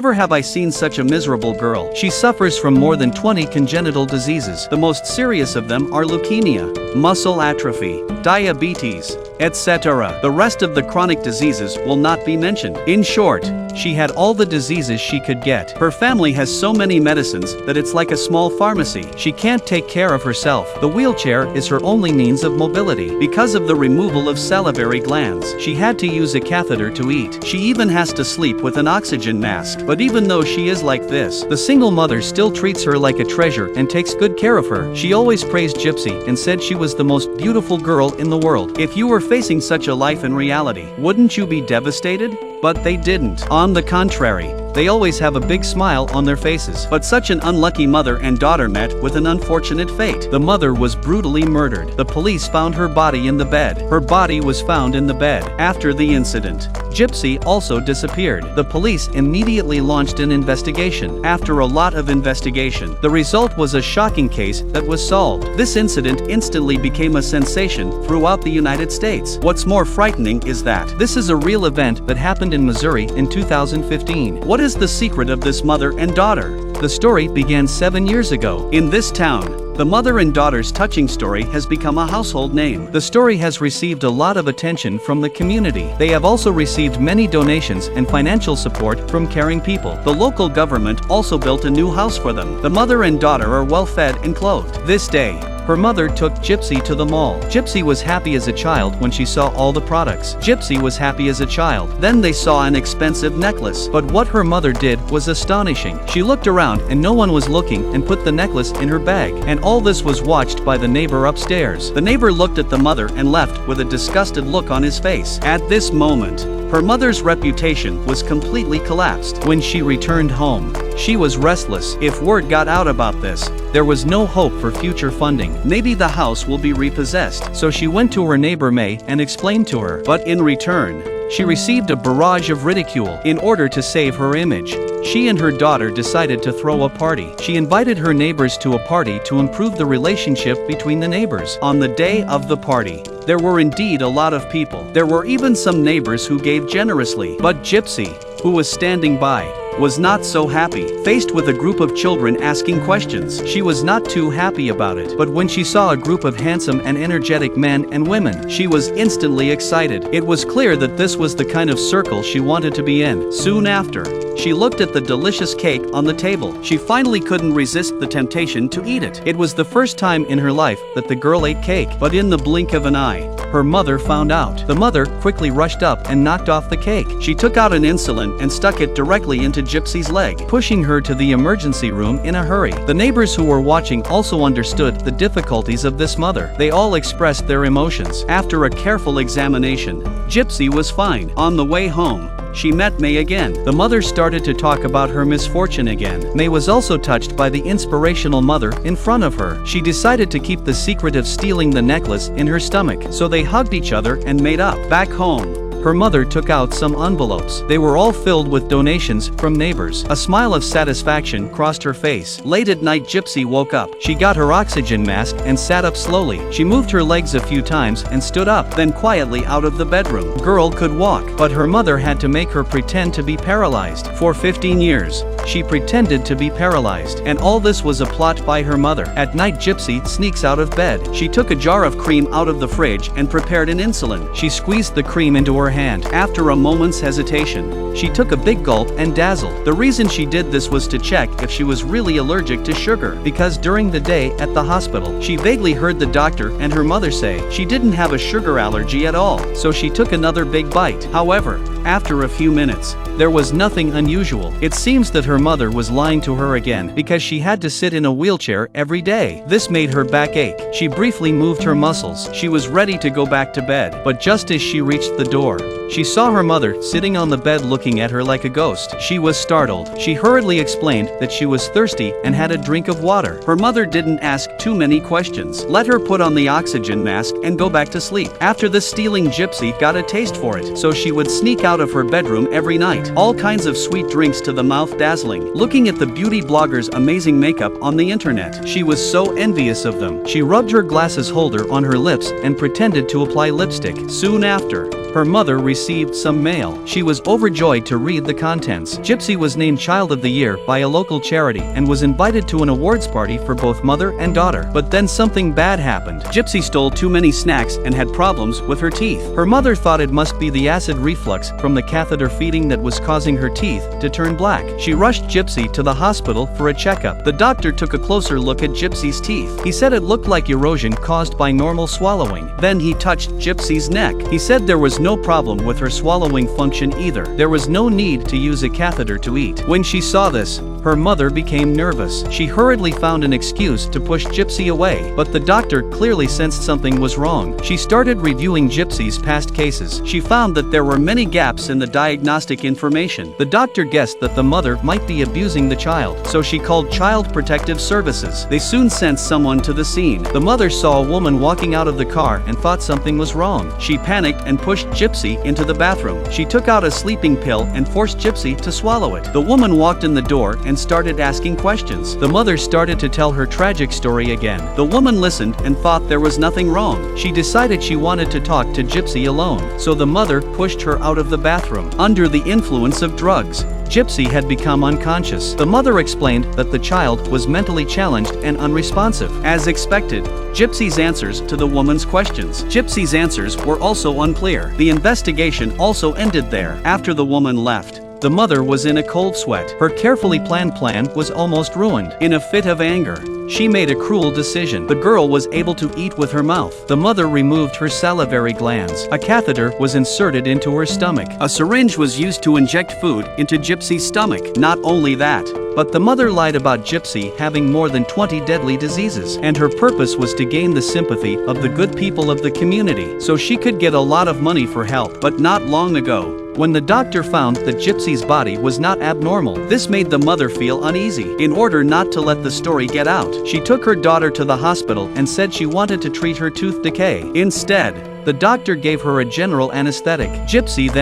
Never have I seen such a miserable girl. She suffers from more than 20 congenital diseases. The most serious of them are leukemia, muscle atrophy, diabetes, etc. The rest of the chronic diseases will not be mentioned. In short, she had all the diseases she could get. Her family has so many medicines that it's like a small pharmacy. She can't take care of herself. The wheelchair is her only means of mobility. Because of the removal of salivary glands, she had to use a catheter to eat. She even has to sleep with an oxygen mask. But even though she is like this, the single mother still treats her like a treasure and takes good care of her. She always praised Gypsy and said she was the most beautiful girl in the world. If you were facing such a life in reality, wouldn't you be devastated? But they didn't. On the contrary, they always have a big smile on their faces. But such an unlucky mother and daughter met with an unfortunate fate. The mother was brutally murdered. The police found her body in the bed. Her body was found in the bed. After the incident, Gypsy also disappeared. The police immediately launched an investigation. After a lot of investigation, the result was a shocking case that was solved. This incident instantly became a sensation throughout the United States. What's more frightening is that this is a real event that happened in Missouri in 2015. What is the secret of this mother and daughter? The story began 7 years ago. In this town, the mother and daughter's touching story has become a household name. The story has received a lot of attention from the community. They have also received many donations and financial support from caring people. The local government also built a new house for them. The mother and daughter are well fed and clothed. This day, her mother took Gypsy to the mall. Gypsy was happy as a child when she saw all the products. Gypsy was happy as a child. Then they saw an expensive necklace. But what her mother did was astonishing. She looked around and no one was looking and put the necklace in her bag. And all this was watched by the neighbor upstairs. The neighbor looked at the mother and left with a disgusted look on his face. At this moment, her mother's reputation was completely collapsed. When she returned home, she was restless. If word got out about this, there was no hope for future funding. Maybe the house will be repossessed. So she went to her neighbor May and explained to her. But in return, she received a barrage of ridicule. In order to save her image, she and her daughter decided to throw a party. She invited her neighbors to a party to improve the relationship between the neighbors. On the day of the party, there were indeed a lot of people. There were even some neighbors who gave generously. But Gypsy, who was standing by, was not so happy. Faced with a group of children asking questions, she was not too happy about it. But when she saw a group of handsome and energetic men and women, she was instantly excited. It was clear that this was the kind of circle she wanted to be in. Soon after, she looked at the delicious cake on the table. She finally couldn't resist the temptation to eat it. It was the first time in her life that the girl ate cake. But in the blink of an eye, her mother found out. The mother quickly rushed up and knocked off the cake. She took out an insulin and stuck it directly into Gypsy's leg, pushing her to the emergency room in a hurry. The neighbors who were watching also understood the difficulties of this mother. They all expressed their emotions. After a careful examination, Gypsy was fine. On the way home, she met May again. The mother started to talk about her misfortune again. May was also touched by the inspirational mother in front of her. She decided to keep the secret of stealing the necklace in her stomach, so they hugged each other and made up. Back home, her mother took out some envelopes. They were all filled with donations from neighbors. A smile of satisfaction crossed her face. Late at night, Gypsy woke up. She got her oxygen mask and sat up slowly. She moved her legs a few times and stood up, then quietly out of the bedroom. Girl could walk, but her mother had to make her pretend to be paralyzed. For 15 years, she pretended to be paralyzed, and all this was a plot by her mother. At night, Gypsy sneaks out of bed. She took a jar of cream out of the fridge and prepared an insulin. She squeezed the cream into her hand. After a moment's hesitation, she took a big gulp and dazzled. The reason she did this was to check if she was really allergic to sugar, because during the day at the hospital, she vaguely heard the doctor and her mother say she didn't have a sugar allergy at all. So she took another big bite. However, after a few minutes, there was nothing unusual. It seems that her mother was lying to her again, because she had to sit in a wheelchair every day. This made her back ache. She briefly moved her muscles. She was ready to go back to bed, but just as she reached the door, she saw her mother sitting on the bed looking at her like a ghost. She was startled. She hurriedly explained that she was thirsty and had a drink of water. Her mother didn't ask too many questions. Let her put on the oxygen mask and go back to sleep. After the stealing Gypsy got a taste for it, so she would sneak out of her bedroom every night. All kinds of sweet drinks to the mouth dazzling. Looking at the beauty bloggers' amazing makeup on the internet, she was so envious of them. She rubbed her glasses holder on her lips and pretended to apply lipstick. Soon after, her mother received some mail. She was overjoyed to read the contents. Gypsy was named Child of the Year by a local charity and was invited to an awards party for both mother and daughter. But then something bad happened. Gypsy stole too many snacks and had problems with her teeth. Her mother thought it must be the acid reflux from the catheter feeding that was causing her teeth to turn black. She rushed Gypsy to the hospital for a checkup. The doctor took a closer look at Gypsy's teeth. He said it looked like erosion caused by normal swallowing. Then he touched Gypsy's neck. He said there was no problem with her swallowing function either. There was no need to use a catheter to eat. When she saw this, her mother became nervous. She hurriedly found an excuse to push Gypsy away, but the doctor clearly sensed something was wrong. She started reviewing Gypsy's past cases. She found that there were many gaps in the diagnostic information. The doctor guessed that the mother might be abusing the child, so she called Child Protective Services. They soon sent someone to the scene. The mother saw a woman walking out of the car and thought something was wrong. She panicked and pushed Gypsy into the bathroom. She took out a sleeping pill and forced Gypsy to swallow it. The woman walked in the door and started asking questions. The mother started to tell her tragic story again. The woman listened and thought there was nothing wrong. She decided she wanted to talk to Gypsy alone, so the mother pushed her out of the bathroom. Under the influence of drugs, Gypsy had become unconscious. The mother explained that the child was mentally challenged and unresponsive. As expected, Gypsy's answers to the woman's questions. Gypsy's answers were also unclear. The investigation also ended there. After the woman left, the mother was in a cold sweat. Her carefully planned plan was almost ruined. In a fit of anger, she made a cruel decision. The girl was able to eat with her mouth. The mother removed her salivary glands. A catheter was inserted into her stomach. A syringe was used to inject food into Gypsy's stomach. Not only that, but the mother lied about Gypsy having more than 20 deadly diseases, and her purpose was to gain the sympathy of the good people of the community, so she could get a lot of money for help. But not long ago, when the doctor found that Gypsy's body was not abnormal, this made the mother feel uneasy. In order not to let the story get out, she took her daughter to the hospital and said she wanted to treat her tooth decay. Instead, the doctor gave her a general anesthetic. Gypsy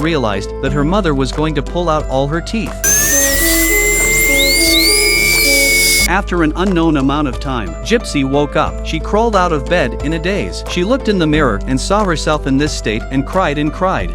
realized that her mother was going to pull out all her teeth. After an unknown amount of time, Gypsy woke up. She crawled out of bed in a daze. She looked in the mirror and saw herself in this state and cried,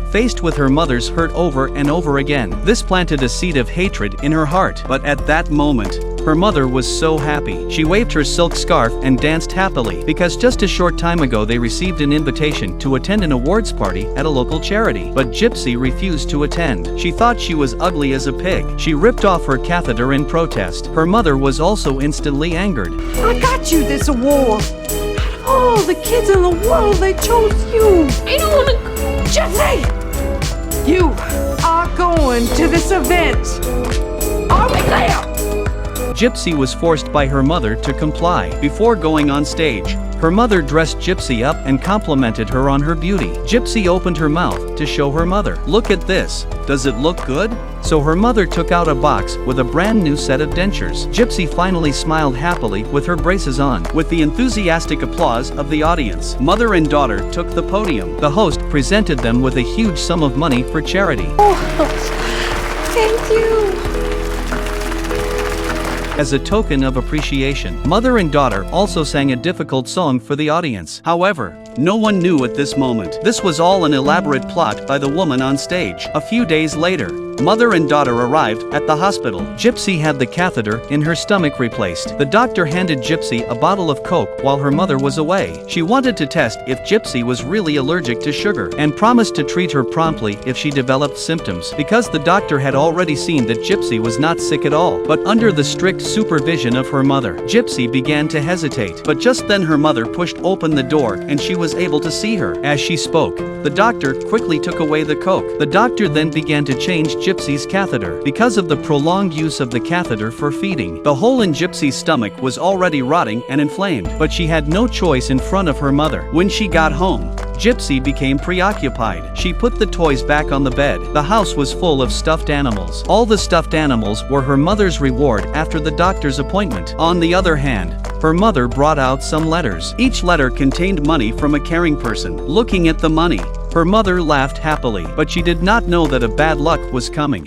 faced with her mother's hurt over and over again. This planted a seed of hatred in her heart. But at that moment, her mother was so happy. She waved her silk scarf and danced happily, because just a short time ago they received an invitation to attend an awards party at a local charity. But Gypsy refused to attend. She thought she was ugly as a pig. She ripped off her catheter in protest. Her mother was also instantly angered. I got you this award. Oh, the kids in the world, they chose you. I don't want to. Gypsy! You are going to this event. Are we clear? Gypsy was forced by her mother to comply. Before going on stage, her mother dressed Gypsy up and complimented her on her beauty. Gypsy opened her mouth to show her mother. "Look at this. Does it look good?" So her mother took out a box with a brand new set of dentures. Gypsy finally smiled happily with her braces on. With the enthusiastic applause of the audience, mother and daughter took the podium. The host presented them with a huge sum of money for charity. Oh, thank you. As a token of appreciation, mother and daughter also sang a difficult song for the audience. However, no one knew at this moment. This was all an elaborate plot by the woman on stage. A few days later, mother and daughter arrived at the hospital. Gypsy had the catheter in her stomach replaced. The doctor handed Gypsy a bottle of Coke while her mother was away. She wanted to test if Gypsy was really allergic to sugar and promised to treat her promptly if she developed symptoms, because the doctor had already seen that Gypsy was not sick at all. But under the strict supervision of her mother, Gypsy began to hesitate. But just then her mother pushed open the door and she was able to see her. As she spoke, the doctor quickly took away the Coke. The doctor then began to change Gypsy's catheter. Because of the prolonged use of the catheter for feeding, the hole in Gypsy's stomach was already rotting and inflamed. But she had no choice in front of her mother. When she got home, Gypsy became preoccupied. She put the toys back on the bed. The house was full of stuffed animals. All the stuffed animals were her mother's reward after the doctor's appointment. On the other hand, her mother brought out some letters. Each letter contained money from a caring person. Looking at the money, Her mother laughed happily, but she did not know that a bad luck was coming.